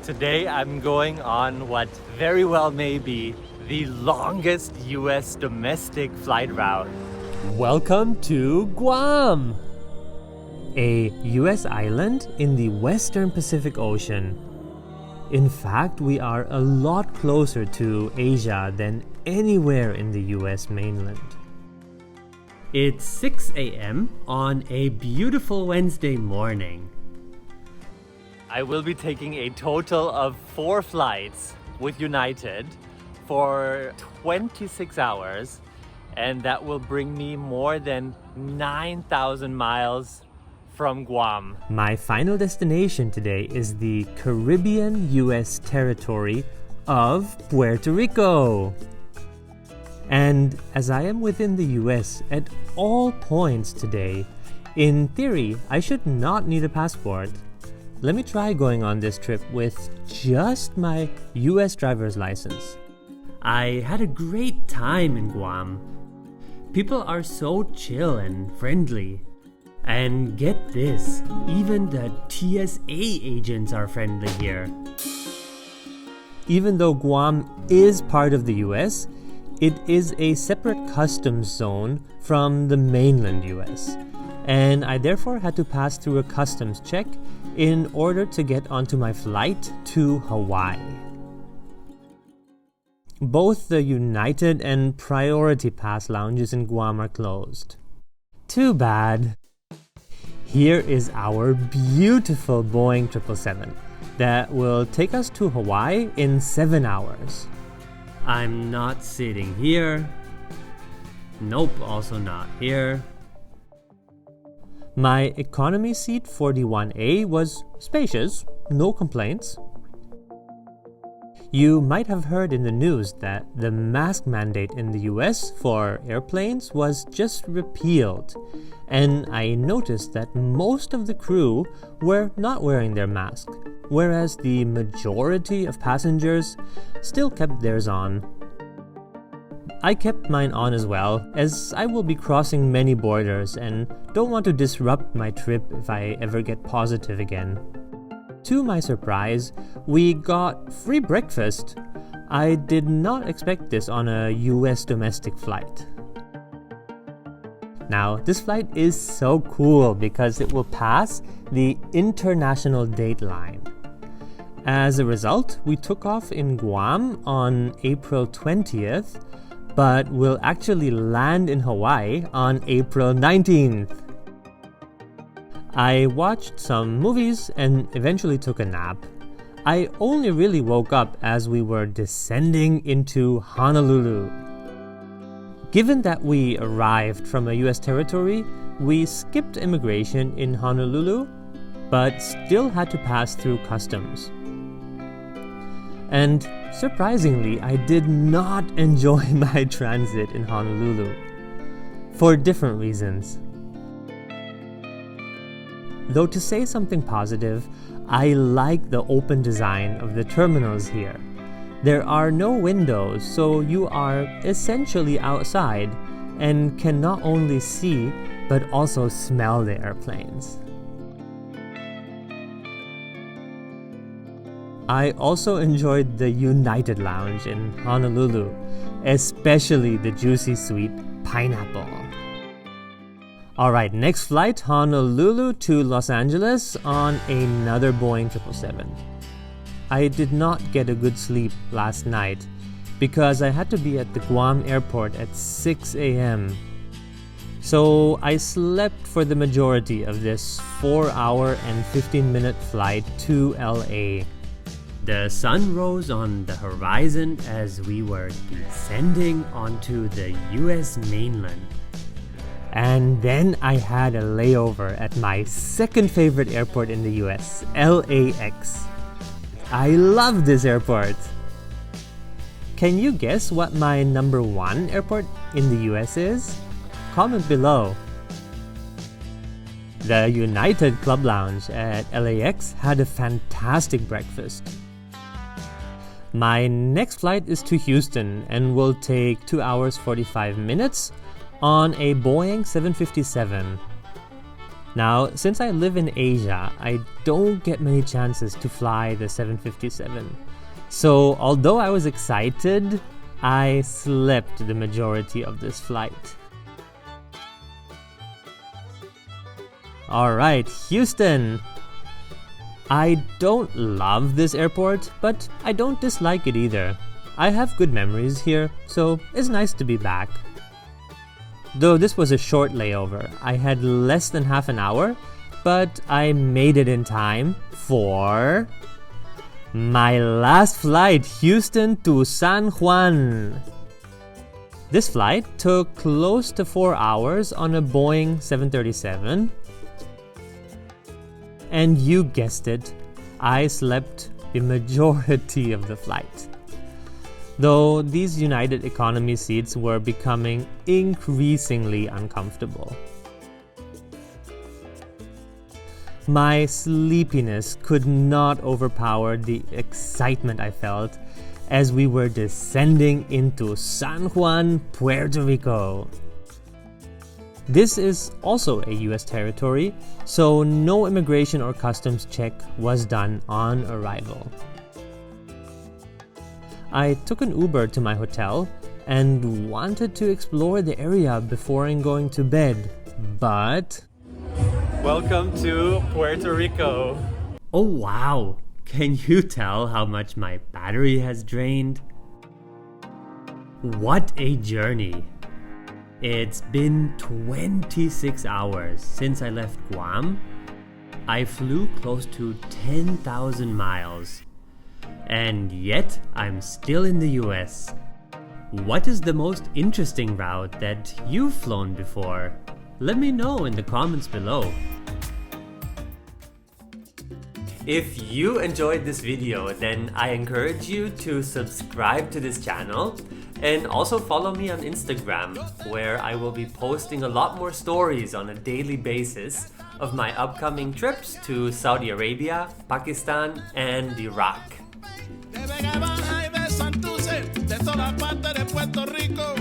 Today I'm going on what very well may be the longest US domestic flight route. Welcome to Guam, a US island in the western Pacific Ocean. In fact, we are a lot closer to Asia than anywhere in the US mainland. It's 6 a.m. on a beautiful Wednesday morning. I will be taking a total of 4 flights with United for 26 hours, and that will bring me more than 9,000 miles from Guam. My final destination today is the Caribbean US territory of Puerto Rico. And as I am within the US at all points today, in theory, I should not need a passport. Let me try going on this trip with just my US driver's license. I had a great time in Guam. People are so chill and friendly. And get this, even the TSA agents are friendly here. Even though Guam is part of the US, it is a separate customs zone from the mainland US. And I therefore had to pass through a customs check in order to get onto my flight to Hawaii. Both the United and Priority Pass lounges in Guam are closed. Too bad. Here is our beautiful Boeing 777 that will take us to Hawaii in 7 hours. I'm not sitting here. Nope, also not here. My economy seat 41A was spacious, no complaints. You might have heard in the news that the mask mandate in the US for airplanes was just repealed, and I noticed that most of the crew were not wearing their mask, whereas the majority of passengers still kept theirs on. I kept mine on as well, as I will be crossing many borders and don't want to disrupt my trip if I ever get positive again. To my surprise, we got free breakfast. I did not expect this on a US domestic flight. Now, this flight is so cool because it will pass the international date line. As a result, we took off in Guam on April 20th, but will actually land in Hawaii on April 19th. I watched some movies and eventually took a nap. I only really woke up as we were descending into Honolulu. Given that we arrived from a US territory, we skipped immigration in Honolulu, but still had to pass through customs. And surprisingly, I did not enjoy my transit in Honolulu, for different reasons. Though to say something positive, I like the open design of the terminals here. There are no windows, so you are essentially outside and can not only see, but also smell the airplanes. I also enjoyed the United Lounge in Honolulu, especially the juicy sweet pineapple. Alright, next flight, Honolulu to Los Angeles on another Boeing 777. I did not get a good sleep last night because I had to be at the Guam airport at 6 a.m. So I slept for the majority of this 4-hour and 15-minute flight to LA. The sun rose on the horizon as we were descending onto the US mainland. And then I had a layover at my second favorite airport in the US, LAX. I love this airport. Can you guess what my number 1 airport in the US is? Comment below. The United Club Lounge at LAX had a fantastic breakfast. My next flight is to Houston and will take 2 hours 45 minutes on a Boeing 757. Now, since I live in Asia, I don't get many chances to fly the 757. So, although I was excited, I slept the majority of this flight. Alright, Houston! I don't love this airport, but I don't dislike it either. I have good memories here, so it's nice to be back. Though this was a short layover, I had less than half an hour, but I made it in time for my last flight, Houston to San Juan. This flight took close to 4 hours on a Boeing 737. And you guessed it, I slept the majority of the flight. Though these United Economy seats were becoming increasingly uncomfortable. My sleepiness could not overpower the excitement I felt as we were descending into San Juan, Puerto Rico. This is also a US territory, so no immigration or customs check was done on arrival. I took an Uber to my hotel and wanted to explore the area before going to bed, but... Welcome to Puerto Rico. Oh wow! Can you tell how much my battery has drained? What a journey! It's been 26 hours since I left Guam. I flew close to 10,000 miles. And yet, I'm still in the US. What is the most interesting route that you've flown before? Let me know in the comments below. If you enjoyed this video, then I encourage you to subscribe to this channel and also follow me on Instagram, where I will be posting a lot more stories on a daily basis of my upcoming trips to Saudi Arabia, Pakistan, and Iraq. De Vega Baja y de Santurce, de toda parte de Puerto Rico.